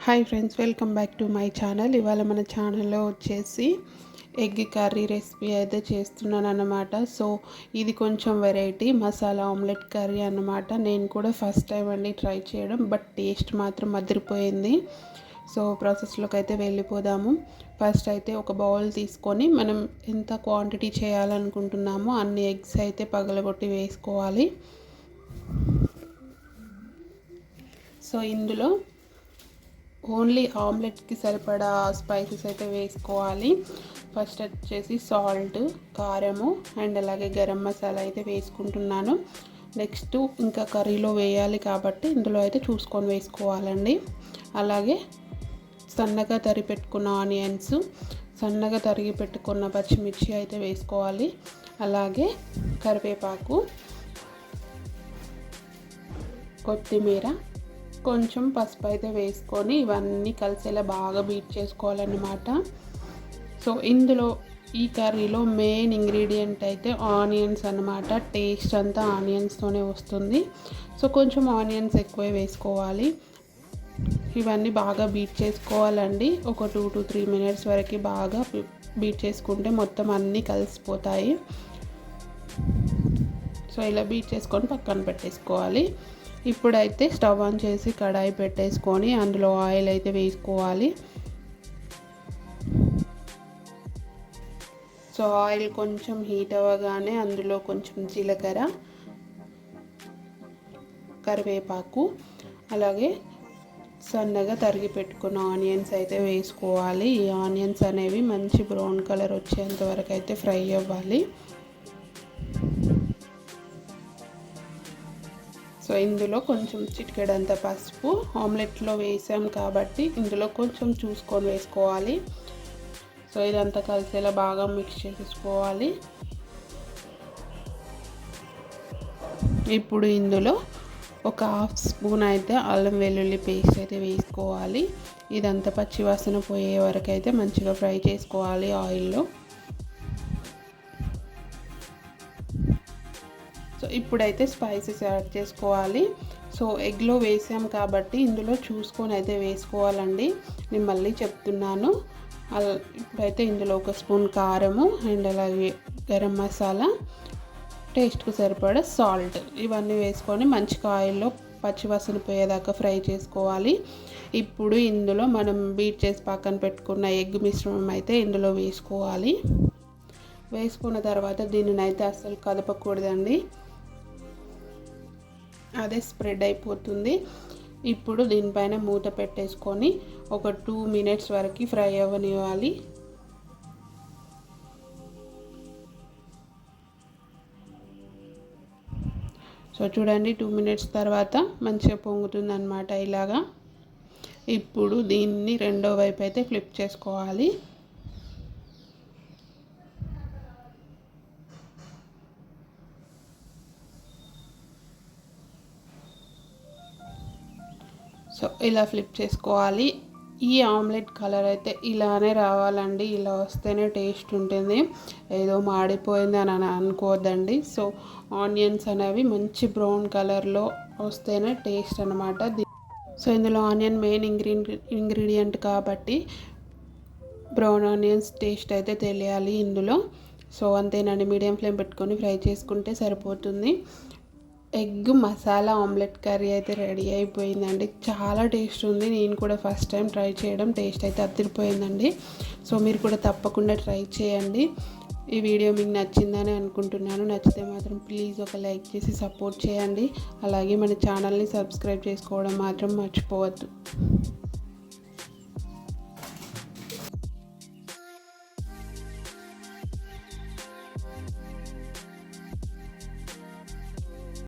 Hi friends, welcome back to my channel. ఇవాళ మన ఛానల్లో వచ్చేసి ఎగ్ కర్రీ రెసిపీ అయితే చేస్తున్నాను అన్నమాట. సో ఇది కొంచెం వెరైటీ మసాలా ఆమ్లెట్ కర్రీ అన్నమాట. నేను కూడా ఫస్ట్ టైం అండి ట్రై చేయడం, బట్ టేస్ట్ మాత్రం అదిరిపోయింది. సో ప్రాసెస్లోకి అయితే వెళ్ళిపోదాము. ఫస్ట్ అయితే ఒక బౌల్ తీసుకొని మనం ఎంత క్వాంటిటీ చేయాలనుకుంటున్నామో అన్ని ఎగ్స్ అయితే పగలగొట్టి వేసుకోవాలి. సో ఇందులో ఓన్లీ ఆమ్లెట్కి సరిపడా స్పైసెస్ అయితే వేసుకోవాలి. ఫస్ట్ వచ్చేసి సాల్ట్, కారము అండ్ అలాగే గరం మసాలా అయితే వేసుకుంటున్నాను. నెక్స్ట్ ఇంకా కర్రీలో వేయాలి కాబట్టి ఇందులో అయితే చూసుకొని వేసుకోవాలండి. అలాగే సన్నగా తరిగి పెట్టుకున్న ఆనియన్స్, సన్నగా తరిగి పెట్టుకున్న పచ్చిమిర్చి అయితే వేసుకోవాలి. అలాగే కరివేపాకు, కొత్తిమీర, కొంచెం పసుపు అయితే వేసుకొని ఇవన్నీ కలిసేలా బాగా బీట్ చేసుకోవాలన్నమాట. సో ఇందులో ఈ కర్రీలో మెయిన్ ఇంగ్రీడియంట్ అయితే ఆనియన్స్ అన్నమాట. టేస్ట్ అంతా ఆనియన్స్తోనే వస్తుంది. సో కొంచెం ఆనియన్స్ ఎక్కువ వేసుకోవాలి. ఇవన్నీ బాగా బీట్ చేసుకోవాలండి. ఒక 2 to 3 minutes వరకు బాగా బీట్ చేసుకుంటే మొత్తం అన్నీ కలిసిపోతాయి. సో ఇలా బీట్ చేసుకొని పక్కన పెట్టేసుకోవాలి. ఇప్పుడైతే స్టవ్ ఆన్ చేసి కడాయి పెట్టేసుకొని అందులో ఆయిల్ అయితే వేసుకోవాలి. సో ఆయిల్ కొంచెం హీట్ అవ్వగానే అందులో కొంచెం జీలకర్ర, కరివేపాకు, అలాగే సన్నగా తరిగి పెట్టుకున్న ఆనియన్స్ అయితే వేసుకోవాలి. ఈ ఆనియన్స్ అనేవి మంచి బ్రౌన్ కలర్ వచ్చేంత వరకు అయితే ఫ్రై అవ్వాలి. సో ఇందులో కొంచెం చిటికెడంత పసుపు, ఆమ్లెట్లో వేసాం కాబట్టి ఇందులో కొంచెం చూసుకొని వేసుకోవాలి. సో ఇదంతా కలిసేలా బాగా మిక్స్ చేసుకోవాలి. ఇప్పుడు ఇందులో ఒక 1/2 స్పూన్ అయితే అల్లం వెల్లుల్లి పేస్ట్ అయితే వేసుకోవాలి. ఇదంతా పచ్చివాసన పోయే వరకు అయితే మంచిగా ఫ్రై చేసుకోవాలి ఆయిల్లో. సో ఇప్పుడైతే స్పైసెస్ యాడ్ చేసుకోవాలి. సో ఎగ్లో వేసాం కాబట్టి ఇందులో చూసుకొని అయితే వేసుకోవాలండి. నేను మళ్ళీ చెప్తున్నాను. ఇప్పుడైతే ఇందులో 1 స్పూన్ కారము అండ్ అలాగే గరం మసాలా, టేస్ట్కు సరిపడా సాల్ట్, ఇవన్నీ వేసుకొని మంచిగా ఆయిల్లో పచ్చివాసన పోయేదాకా ఫ్రై చేసుకోవాలి. ఇప్పుడు ఇందులో మనం బీట్ చేసి పక్కన పెట్టుకున్న ఎగ్ మిశ్రమం అయితే ఇందులో వేసుకోవాలి. వేసుకున్న తర్వాత దీనిని అయితే అస్సలు కదపకూడదండి, అదే స్ప్రెడ్ అయిపోతుంది. ఇప్పుడు దీనిపైన మూత పెట్టేసుకొని ఒక 2 minutes వరకు ఫ్రై అవ్వనివ్వాలి. సో చూడండి, 2 minutes తర్వాత మంచిగా పొంగుతుంది అన్నమాట ఇలాగా. ఇప్పుడు దీన్ని రెండో వైపు అయితే ఫ్లిప్ చేసుకోవాలి. సో ఇలా ఫ్లిప్ చేసుకోవాలి. ఈ ఆమ్లెట్ కలర్ అయితే ఇలానే రావాలండి. ఇలా వస్తేనే టేస్ట్ ఉంటుంది. ఏదో మాడిపోయింది అని అనుకోవద్దండి. సో ఆనియన్స్ అనేవి మంచి బ్రౌన్ కలర్లో వస్తేనే టేస్ట్ అనమాట. సో ఇందులో ఆనియన్ మెయిన్ ఇంగ్రీడియంట్ కాబట్టి బ్రౌన్ ఆనియన్స్ టేస్ట్ అయితే తెలియాలి ఇందులో. సో అంతేనండి, మీడియం ఫ్లేమ్ పెట్టుకొని ఫ్రై చేసుకుంటే సరిపోతుంది. ఎగ్ మసాలా ఆమ్లెట్ కర్రీ అయితే రెడీ అయిపోయిందండి. చాలా టేస్ట్ ఉంది. నేను కూడా ఫస్ట్ టైం ట్రై చేయడం, టేస్ట్ అయితే అదిరిపోయిందండి. సో మీరు కూడా తప్పకుండా ట్రై చేయండి. ఈ వీడియో మీకు నచ్చిందని అనుకుంటున్నాను. నచ్చితే మాత్రం ప్లీజ్ ఒక లైక్ చేసి సపోర్ట్ చేయండి. అలాగే మన ఛానల్ని సబ్స్క్రైబ్ చేసుకోవడం మాత్రం మర్చిపోవద్దు.